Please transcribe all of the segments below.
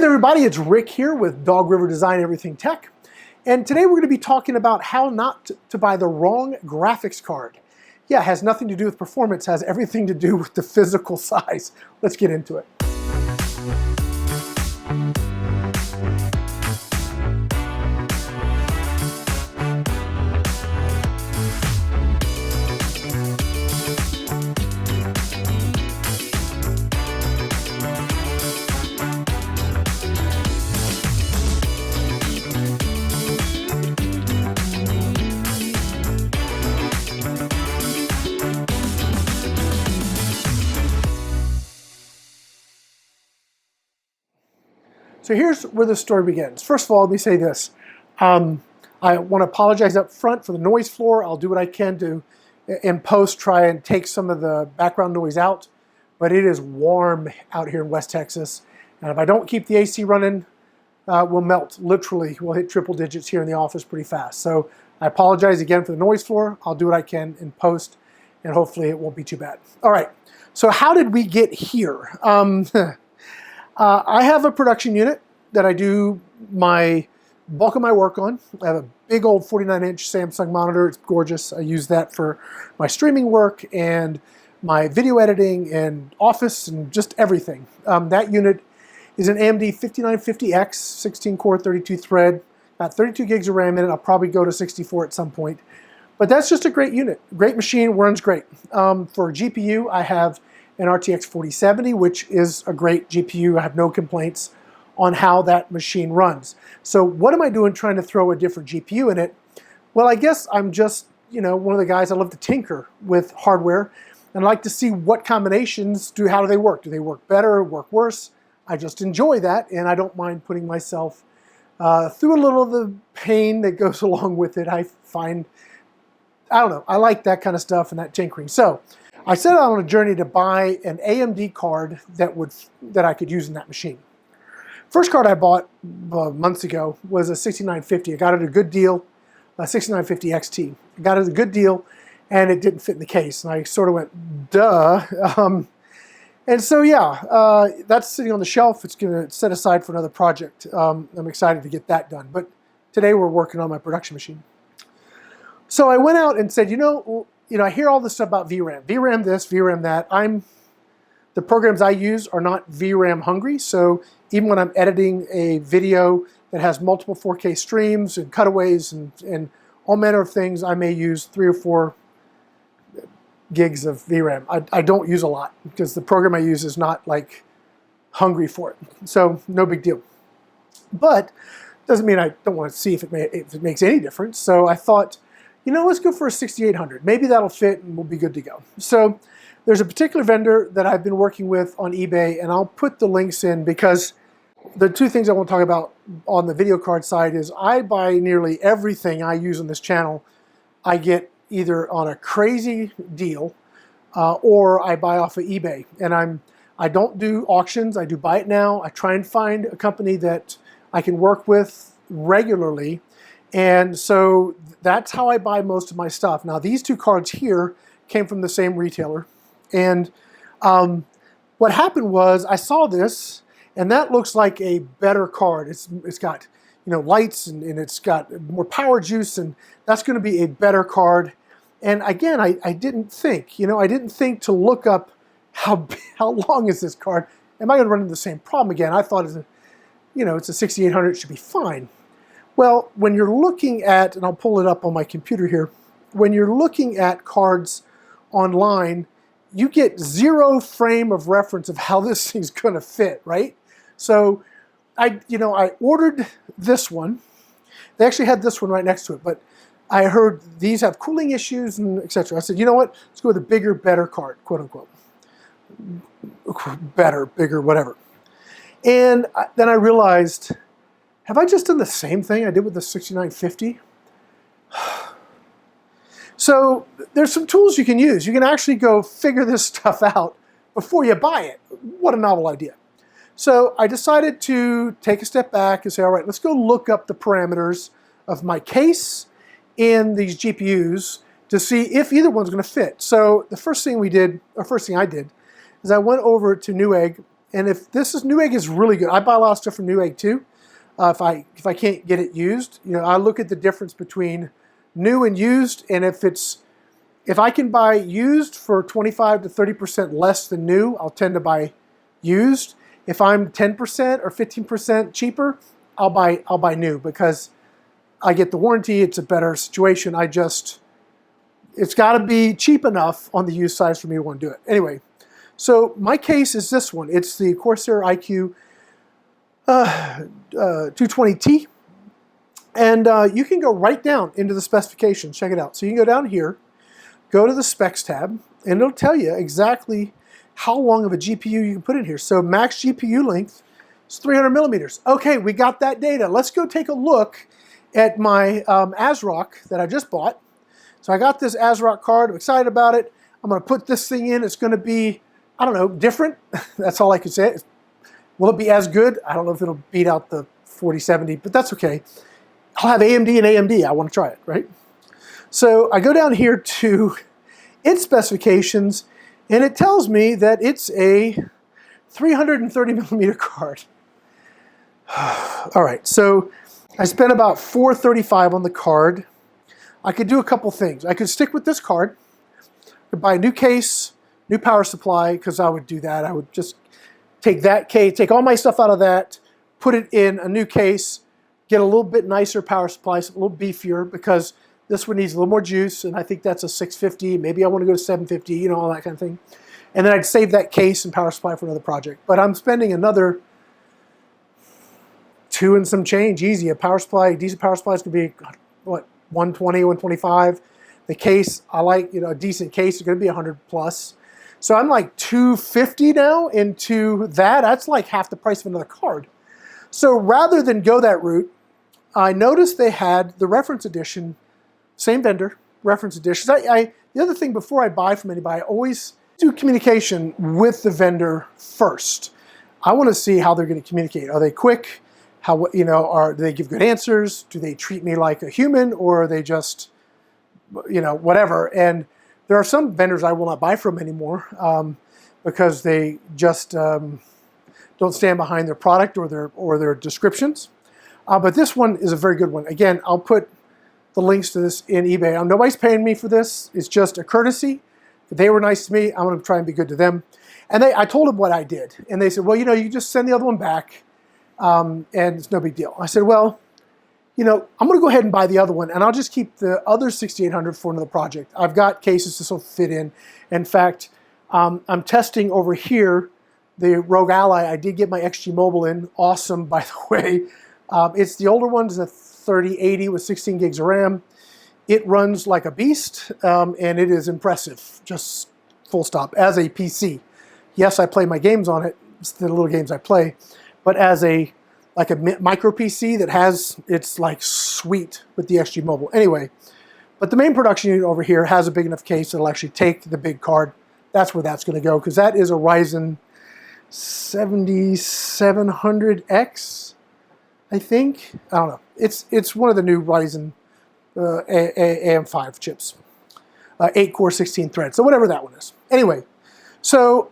there everybody, it's Rick here with Dog River Design Everything Tech. And today we're going to be talking about how not to buy the wrong graphics card. Yeah, it has nothing to do with performance, it has everything to do with the physical size. Let's get into it. So here's where the story begins. First of all, let me say this. I want to apologize up front for the noise floor. I'll do what I can to, in post, try and take some of the background noise out. But it is warm out here in West Texas. And if I don't keep the AC running, we'll melt. Literally, we'll hit triple digits here in the office pretty fast. So I apologize again for the noise floor. I'll do what I can in post, and hopefully it won't be too bad. All right, so how did we get here? I have a production unit that I do my bulk of my work on. I have a big old 49-inch Samsung monitor. It's gorgeous. I use that for my streaming work and my video editing and office and just everything. That unit is an AMD 5950X, 16-core, 32-thread, got 32 gigs of RAM in it. I'll probably go to 64 at some point. But that's just a great unit. Great machine, runs great. For GPU, I have an RTX 4070, which is a great GPU. I have no complaints on how that machine runs. So what am I doing trying to throw a different GPU in it? Well, I guess I'm just, one of the guys, I love to tinker with hardware and like to see what combinations how do they work? Do they work better, work worse? I just enjoy that, and I don't mind putting myself through a little of the pain that goes along with it. I don't know, I like that kind of stuff and that tinkering. So I set out on a journey to buy an AMD card that I could use in that machine. First card I bought months ago was a 6950. I got it at a good deal, a 6950 XT. I got it at a good deal, and it didn't fit in the case. And I sort of went, duh. And so yeah, that's sitting on the shelf. It's going to set aside for another project. I'm excited to get that done. But today we're working on my production machine. So I went out and said, I hear all this stuff about VRAM. VRAM this, VRAM that. The programs I use are not VRAM hungry, so even when I'm editing a video that has multiple 4K streams and cutaways and all manner of things, I may use 3 or 4 gigs of VRAM. I don't use a lot because the program I use is not like hungry for it, so no big deal. But doesn't mean I don't want to see if it makes any difference. So I thought, let's go for a 6800. Maybe that'll fit and we'll be good to go. So there's a particular vendor that I've been working with on eBay, and I'll put the links in because the two things I want to talk about on the video card side is I buy nearly everything I use on this channel. I get either on a crazy deal or I buy off of eBay. And I don't do auctions, I do buy it now. I try and find a company that I can work with regularly. And so that's how I buy most of my stuff. Now these two cards here came from the same retailer. And what happened was I saw this, and that looks like a better card. It's got lights and it's got more power juice, and that's going to be a better card. And again, I didn't think, I didn't think to look up how long is this card. Am I going to run into the same problem again? I thought it's a 6800, it should be fine. Well, when you're looking at, and I'll pull it up on my computer here, when you're looking at cards online, you get zero frame of reference of how this thing's going to fit, right? So I ordered this one. They actually had this one right next to it, but I heard these have cooling issues and etc. I said, you know what? Let's go with a bigger, better card, quote unquote. Better, bigger, whatever. And then I realized, have I just done the same thing I did with the 6950? So there's some tools you can use. You can actually go figure this stuff out before you buy it. What a novel idea. So I decided to take a step back and say, all right, let's go look up the parameters of my case and these GPUs to see if either one's going to fit. So the first thing I did is I went over to Newegg And if this is Newegg is really good. I buy a lot of stuff from Newegg too. If I can't get it used, you know, I look at the difference between new and used, and if I can buy used for 25 to 30% less than new, I'll tend to buy used. If I'm 10% or 15% cheaper, I'll buy new because I get the warranty. It's a better situation. It's got to be cheap enough on the used side for me to want to do it. Anyway, so my case is this one. It's the Corsair IQ 220T. And you can go right down into the specifications. Check it out. So you can go down here, go to the specs tab, and it'll tell you exactly how long of a GPU you can put in here. So max GPU length is 300 millimeters. Okay, we got that data. Let's go take a look at my ASRock that I just bought. So I got this ASRock card. I'm excited about it. I'm going to put this thing in. It's going to be, I don't know, different. That's all I can say. Will it be as good? I don't know if it'll beat out the 4070, but that's okay. I'll have AMD and AMD. I want to try it, right? So I go down here to its specifications, and it tells me that it's a 330 millimeter card. All right, so I spent about $435 on the card. I could do a couple things. I could stick with this card, I could buy a new case, new power supply, because I would do that. I would just take that case, take all my stuff out of that, put it in a new case, get a little bit nicer power supply, a little beefier, because this one needs a little more juice, and I think that's a 650. Maybe I want to go to 750, you know, all that kind of thing. And then I'd save that case and power supply for another project. But I'm spending another $2 and some change, easy. A power supply, decent power supplies could be, what, 120, 125. The case, I like, you know, a decent case is going to be 100 plus. So I'm like $250 now into that. That's like half the price of another card. So rather than go that route, I noticed they had the reference edition, same vendor, reference editions. The other thing, before I buy from anybody, I always do communication with the vendor first. I want to see how they're going to communicate. Are they quick? How, you know, do they give good answers? Do they treat me like a human, or are they just, you know, whatever? And there are some vendors I will not buy from anymore because they just don't stand behind their product or their descriptions. But this one is a very good one. Again, I'll put the links to this in eBay. Nobody's paying me for this. It's just a courtesy. They were nice to me. I'm going to try and be good to them. And I told them what I did. And they said, well, you know, you just send the other one back and it's no big deal. I said, well, you know, I'm going to go ahead and buy the other one, and I'll just keep the other 6800 for another project. I've got cases this will fit in. In fact, I'm testing over here the Rogue Ally. I did get my XG Mobile in. Awesome, by the way. It's the older one. It's a 3080 with 16 gigs of RAM. It runs like a beast, and it is impressive, just full stop, as a PC. Yes, I play my games on it. It's the little games I play. But as a micro PC that has, it's like sweet with the XG Mobile. Anyway, but the main production unit over here has a big enough case that'll actually take the big card. That's where that's going to go, because that is a Ryzen 7700X, I think. I don't know. It's one of the new Ryzen AM5 chips. 8-core, 16 threads. So whatever that one is. Anyway, so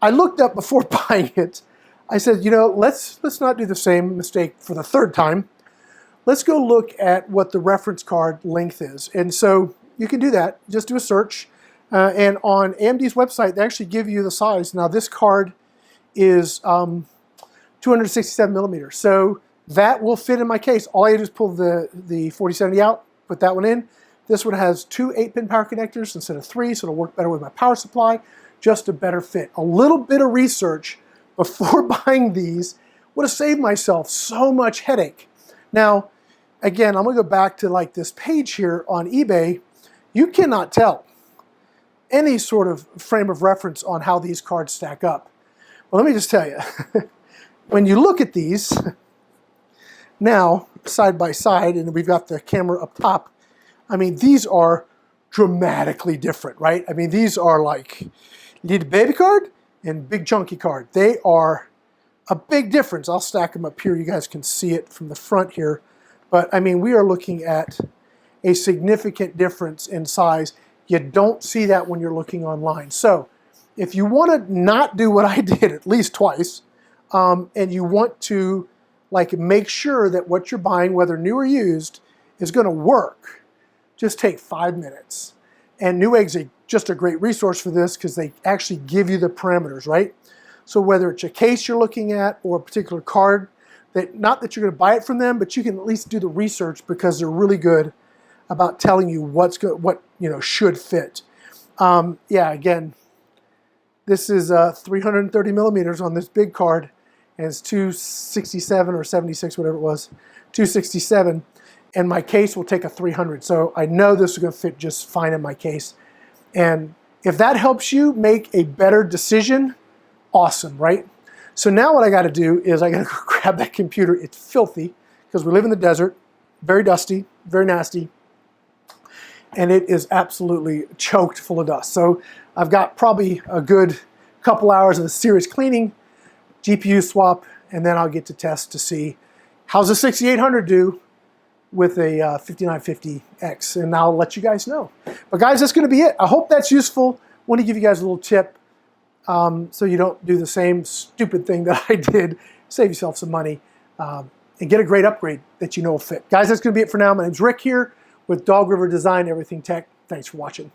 I looked up before buying it. I said, you know, let's not do the same mistake for the third time. Let's go look at what the reference card length is. And so you can do that. Just do a search. And on AMD's website, they actually give you the size. Now, this card is 267 millimeters. So that will fit in my case. All I do is pull the 4070 out, put that one in. This one has 2 8-pin power connectors instead of 3, so it'll work better with my power supply. Just a better fit. A little bit of research before buying these would have saved myself so much headache. Now, again, I'm going to go back to like this page here on eBay. You cannot tell any sort of frame of reference on how these cards stack up. Well, let me just tell you, when you look at these now side by side, and we've got the camera up top, I mean, these are dramatically different, right? I mean, these are like, you need a baby card and big chunky card. They are a big difference. I'll stack them up here. You guys can see it from the front here. But I mean, we are looking at a significant difference in size. You don't see that when you're looking online. So if you want to not do what I did at least twice, and you want to like make sure that what you're buying, whether new or used, is going to work, just take 5 minutes. And Newegg's just a great resource for this because they actually give you the parameters, right? So whether it's a case you're looking at or a particular card, not that you're going to buy it from them, but you can at least do the research because they're really good about telling you what should fit. Yeah, again, this is 330 millimeters on this big card, and it's 267 or 76, whatever it was, 267, and my case will take a 300. So I know this is going to fit just fine in my case. And if that helps you make a better decision, awesome, right? So now what I got to do is I got to go grab that computer. It's filthy because we live in the desert, very dusty, very nasty, and it is absolutely choked full of dust. So I've got probably a good couple hours of serious cleaning, GPU swap, and then I'll get to test to see how's the 6800 do with a 5950X, and I'll let you guys know. But guys, that's going to be it. I hope that's useful. I want to give you guys a little tip so you don't do the same stupid thing that I did. Save yourself some money and get a great upgrade that you know will fit. Guys, that's going to be it for now. My name's Rick here with Dog River Design Everything Tech. Thanks for watching.